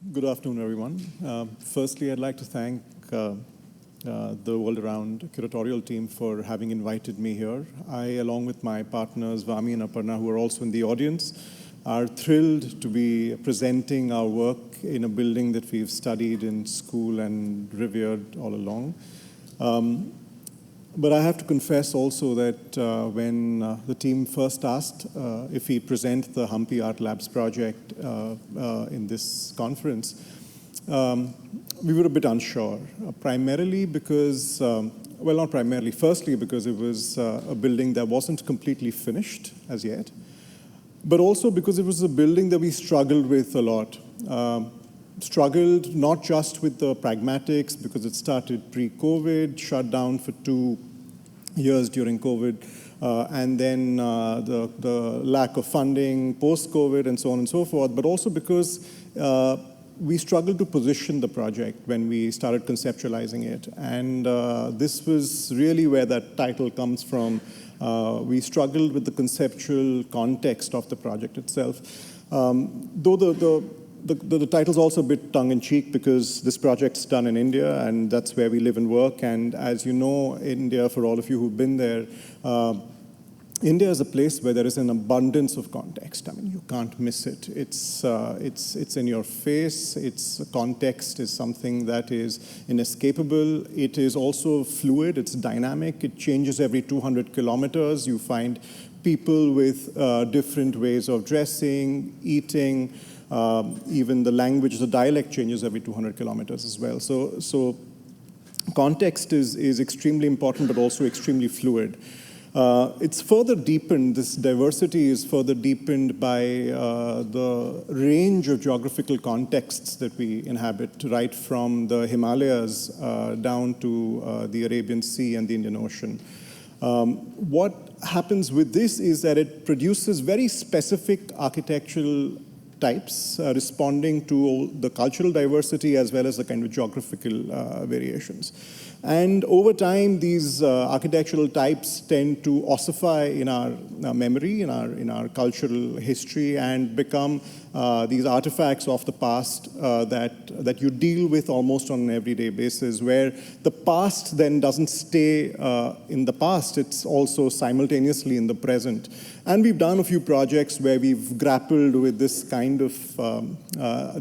Good afternoon, everyone. Firstly, I'd like to thank the World Around curatorial team for having invited me here. I, along with my partners, Vami and Aparna, who are also in the audience, are thrilled to be presenting our work in a building that we've studied in school and revered all along. But I have to confess also that when the team first asked if we present the Hampi Art Labs project in this conference, we were a bit unsure, primarily because, well, not primarily, firstly because it was a building that wasn't completely finished as yet, but also because it was a building that we struggled with a lot. Struggled not just with the pragmatics, because it started pre-COVID, shut down for 2 years during COVID, and then the lack of funding post-COVID and so on and so forth, but also because we struggled to position the project when we started conceptualizing it. And this was really where that title comes from. We struggled with the conceptual context of the project itself. Though the title's also a bit tongue-in-cheek because this project's done in India, and that's where we live and work. And as you know, India, for all of you who've been there, India is a place where there is an abundance of context. I mean, you can't miss it. It's in your face. Its context is something that is inescapable. It is also fluid. It's dynamic. It changes every 200 kilometers. You find people with different ways of dressing, eating. Even the language, the dialect changes every 200 kilometers as well. So context is extremely important, but also extremely fluid. It's further deepened, this diversity is further deepened by the range of geographical contexts that we inhabit, right from the Himalayas down to the Arabian Sea and the Indian Ocean. What happens with this is that it produces very specific architectural types responding to the cultural diversity as well as the kind of geographical variations. And over time, these architectural types tend to ossify in our memory, in our cultural history, and become these artifacts of the past that you deal with almost on an everyday basis, where the past then doesn't stay in the past, it's also simultaneously in the present. And we've done a few projects where we've grappled with this kind of,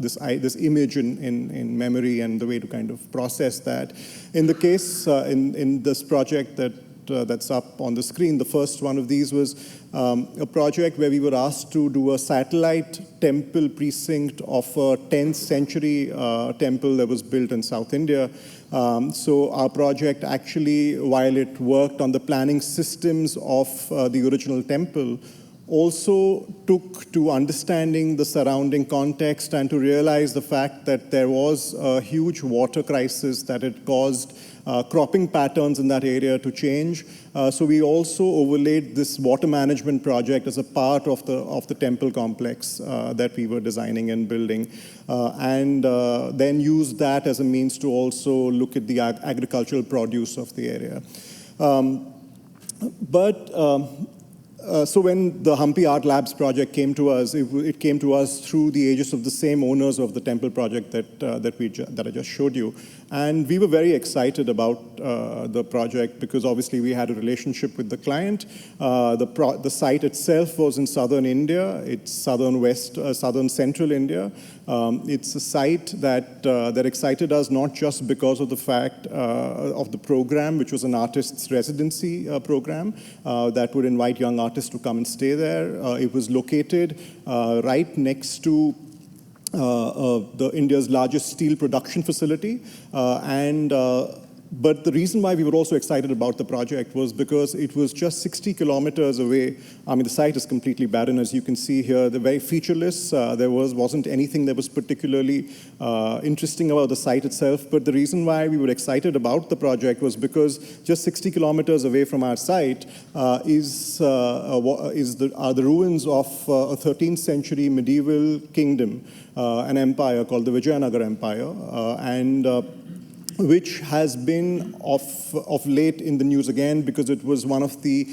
this image in memory and the way to kind of process that. In the case, in this project that's up on the screen, the first one of these was a project where we were asked to do a satellite temple precinct of a 10th century temple that was built in South India. So our project actually, while it worked on the planning systems of the original temple, also took to understanding the surrounding context and to realize the fact that there was a huge water crisis that had caused cropping patterns in that area to change. So we also overlaid this water management project as a part of the temple complex that we were designing and building, and then used that as a means to also look at the agricultural produce of the area. So when the Hampi Art Labs project came to us, it came to us through the aegis of the same owners of the temple project that I just showed you. And we were very excited about the project because obviously we had a relationship with the client. The site itself was in southern India. It's southern central India. It's a site that excited us not just because of the fact of the program, which was an artist's residency program that would invite young artists to come and stay there. It was located right next to India's largest steel production facility, but the reason why we were also excited about the project was because it was just 60 kilometers away. I mean, the site is completely barren, as you can see here. They're very featureless. There wasn't anything that was particularly interesting about the site itself. But the reason why we were excited about the project was because just 60 kilometers away from our site are the ruins of a 13th century medieval kingdom, an empire called the Vijayanagar Empire, which has been of late in the news again because it was one of the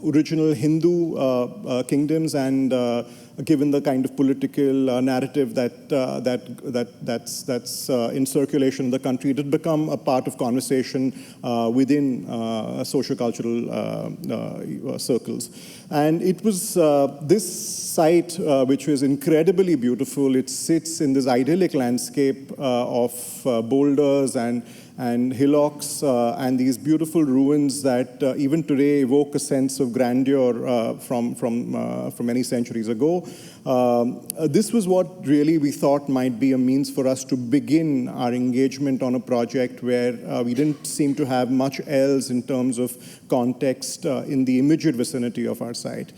original Hindu kingdoms, and given the kind of political narrative that's in circulation in the country. It had become a part of conversation within socio-cultural circles. And it was this site, which was incredibly beautiful. It sits in this idyllic landscape of boulders and hillocks and these beautiful ruins that even today evoke a sense of grandeur from many centuries ago. This was what really we thought might be a means for us to begin our engagement on a project where we didn't seem to have much else in terms of context in the immediate vicinity of our site.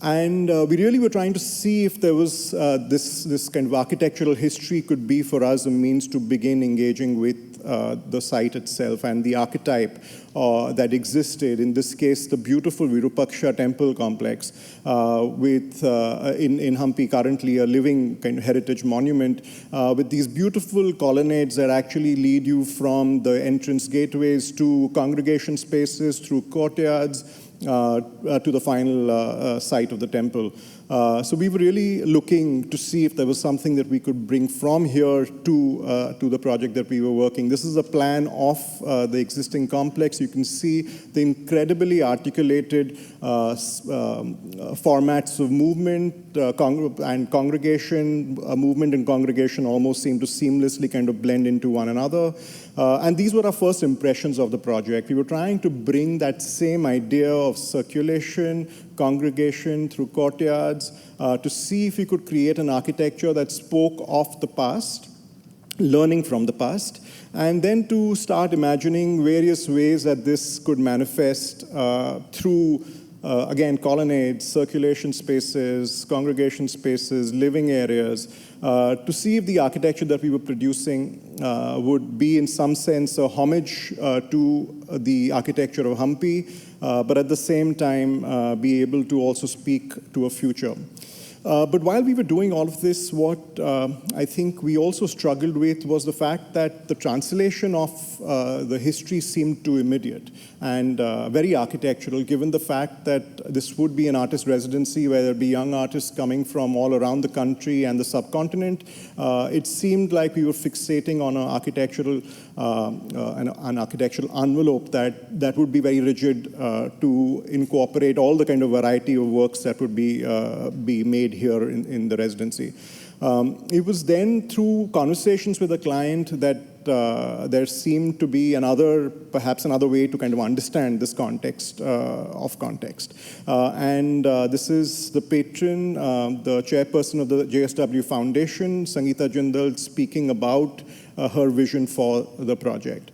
And we really were trying to see if there was this kind of architectural history could be for us a means to begin engaging with the site itself and the archetype that existed. In this case, the beautiful Virupaksha temple complex with in Hampi currently a living kind of heritage monument with these beautiful colonnades that actually lead you from the entrance gateways to congregation spaces, through courtyards, to the final site of the temple. So we were really looking to see if there was something that we could bring from here to the project that we were working. This is a plan of the existing complex. You can see the incredibly articulated formats of movement and congregation. Movement and congregation almost seem to seamlessly kind of blend into one another. And these were our first impressions of the project. We were trying to bring that same idea of circulation, congregation through courtyards, to see if we could create an architecture that spoke of the past, learning from the past, and then to start imagining various ways that this could manifest through again, colonnades, circulation spaces, congregation spaces, living areas, to see if the architecture that we were producing would be in some sense a homage to the architecture of Hampi, but at the same time be able to also speak to a future. But while we were doing all of this, what I think we also struggled with was the fact that the translation of the history seemed too immediate and very architectural, given the fact that this would be an artist residency where there'd be young artists coming from all around the country and the subcontinent. It seemed like we were fixating on an architectural envelope that would be very rigid to incorporate all the kind of variety of works that would be made here in the residency. It was then through conversations with the client that there seemed to be perhaps another way to kind of understand this context of context. And this is the patron, the chairperson of the JSW Foundation, Sangeeta Jindal, speaking about her vision for the project.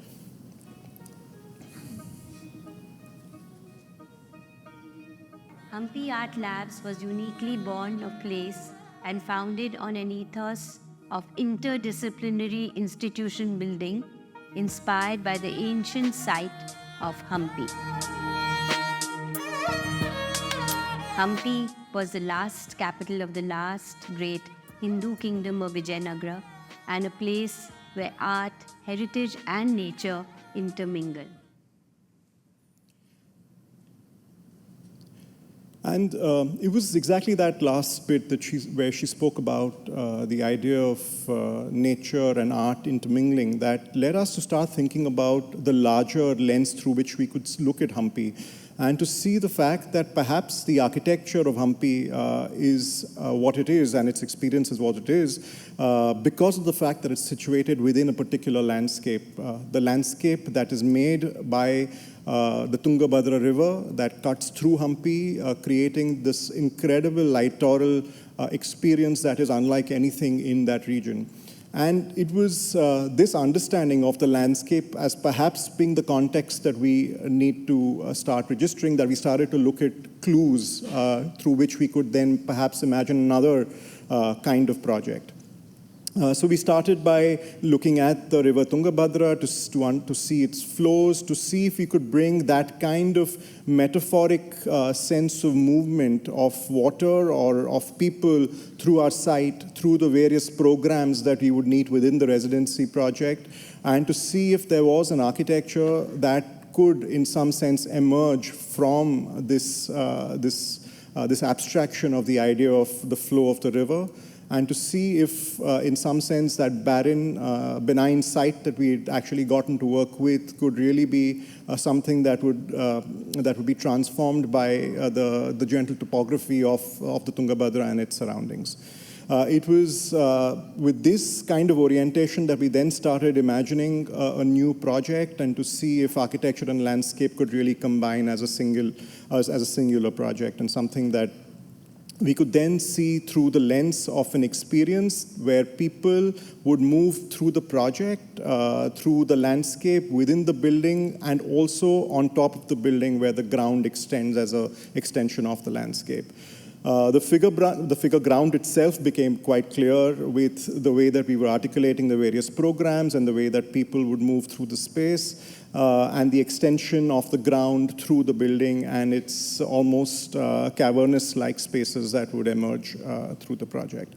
Hampi Art Labs was uniquely born of place and founded on an ethos of interdisciplinary institution building inspired by the ancient site of Hampi. Hampi was the last capital of the last great Hindu kingdom of Vijayanagara and a place where art, heritage and nature intermingle. And it was exactly that last bit that where she spoke about the idea of nature and art intermingling that led us to start thinking about the larger lens through which we could look at Hampi, and to see the fact that perhaps the architecture of Hampi is what it is and its experience is what it is because of the fact that it's situated within a particular landscape, the landscape that is made by the Tungabhadra River that cuts through Hampi, creating this incredible littoral experience that is unlike anything in that region. And it was this understanding of the landscape as perhaps being the context that we need to start registering, that we started to look at clues through which we could then perhaps imagine another kind of project. So we started by looking at the river Tungabhadra to see its flows, to see if we could bring that kind of metaphoric sense of movement of water or of people through our site, through the various programs that we would need within the residency project, and to see if there was an architecture that could, in some sense, emerge from this this abstraction of the idea of the flow of the river, and to see if, in some sense, that barren, benign site that we'd actually gotten to work with could really be something that would be transformed by the gentle topography of the Tungabhadra and its surroundings. It was with this kind of orientation that we then started imagining a new project and to see if architecture and landscape could really combine as a singular project, and something that we could then see through the lens of an experience where people would move through the project, through the landscape within the building, and also on top of the building where the ground extends as an extension of the landscape. The figure ground itself became quite clear with the way that we were articulating the various programs and the way that people would move through the space, and the extension of the ground through the building and its almost cavernous-like spaces that would emerge through the project.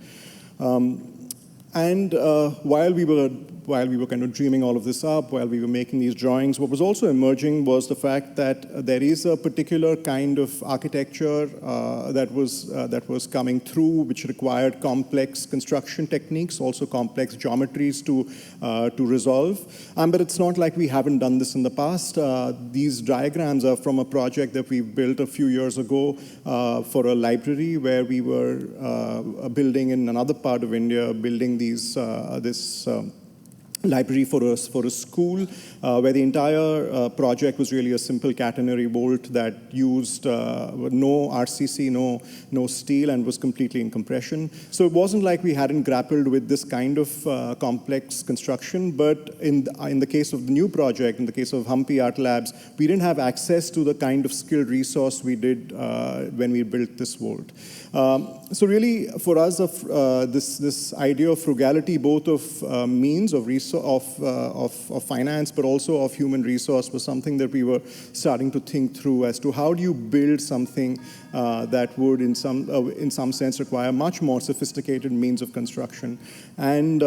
While we were kind of dreaming all of this up, while we were making these drawings, what was also emerging was the fact that there is a particular kind of architecture that was coming through, which required complex construction techniques, also complex geometries to resolve. But it's not like we haven't done this in the past. These diagrams are from a project that we built a few years ago for a library where we were building in another part of India, building this library for a school, where the entire project was really a simple catenary bolt that used no RCC, no steel, and was completely in compression. So it wasn't like we hadn't grappled with this kind of complex construction, but in the case of the new project, in the case of Hampi Art Labs, we didn't have access to the kind of skilled resource we did when we built this vault. So really, for us, this idea of frugality, both of means of finance, but also of human resource, was something that we were starting to think through as to how do you build something that would, in some sense, require much more sophisticated means of construction. And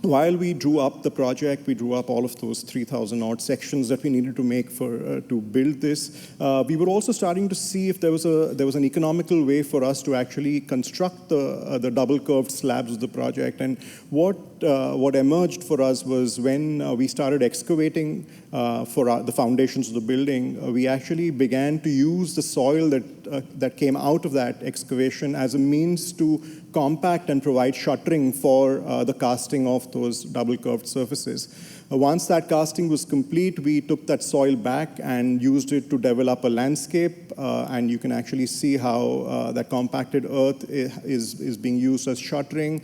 while we drew up the project, we drew up all of those 3,000 odd sections that we needed to make to build this. We were also starting to see if there was an economical way for us to actually construct the double curved slabs of the project. And what emerged for us was when we started excavating for the foundations of the building, we actually began to use the soil that came out of that excavation as a means to compact and provide shuttering for the casting of those double curved surfaces. Once that casting was complete, we took that soil back and used it to develop a landscape, and you can actually see how that compacted earth is being used as shuttering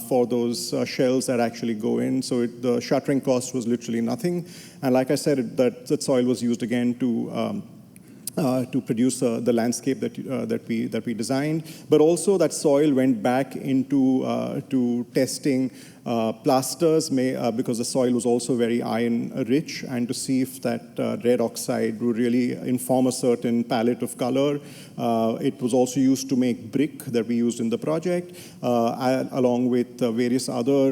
for those shells that actually go in. So the shuttering cost was literally nothing. And like I said, that soil was used again to produce the landscape that we designed, but also that soil went back into to testing plasters, because the soil was also very iron-rich, and to see if that red oxide would really inform a certain palette of color. It was also used to make brick that we used in the project, along with various other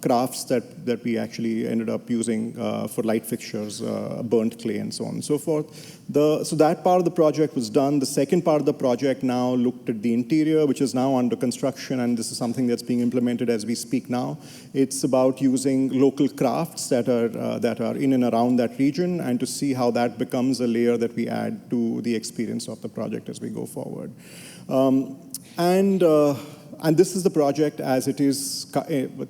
crafts that we actually ended up using for light fixtures, burnt clay, and so on and so forth. So that part of the project was done. The second part of the project now looked at the interior, which is now under construction, and this is something that's being implemented as we speak now. It's about using local crafts that are in and around that region, and to see how that becomes a layer that we add to the experience of the project as we go forward. And this is the project as it is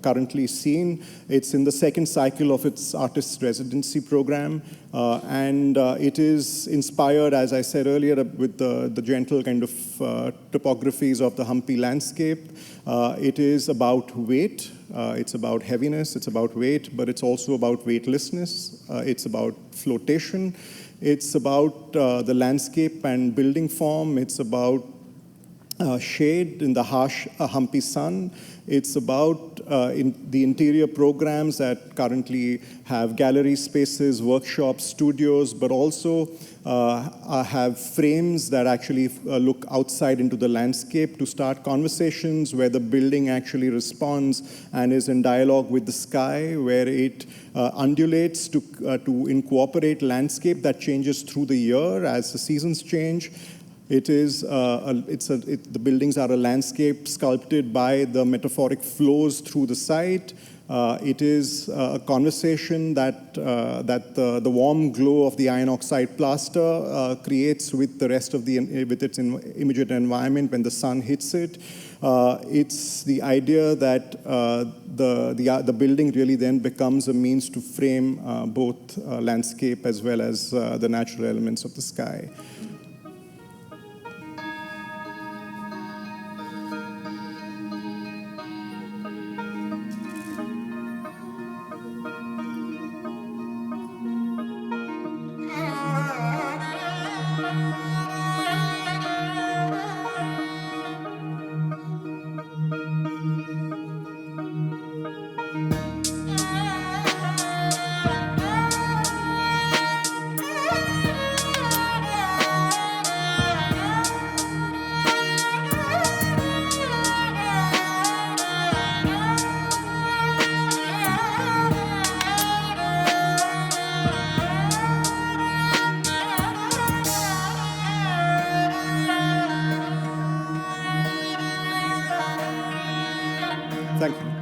currently seen. It's in the second cycle of its artist residency program, and it is inspired, as I said earlier, with the gentle kind of topographies of the Hampi landscape. It is about weight. It's about heaviness. It's about weight, but it's also about weightlessness. It's about flotation. It's about the landscape and building form. It's about shade in the harsh Hampi sun. It's about in the interior programs that currently have gallery spaces, workshops, studios, but also have frames that actually look outside into the landscape to start conversations where the building actually responds and is in dialogue with the sky, where it undulates to incorporate landscape that changes through the year as the seasons change. The buildings are a landscape sculpted by the metaphoric flows through the site. It is a conversation that the warm glow of the iron oxide plaster creates with the rest of with its immediate environment when the sun hits it. It's the idea that the building really then becomes a means to frame both landscape as well as the natural elements of the sky. Thank you.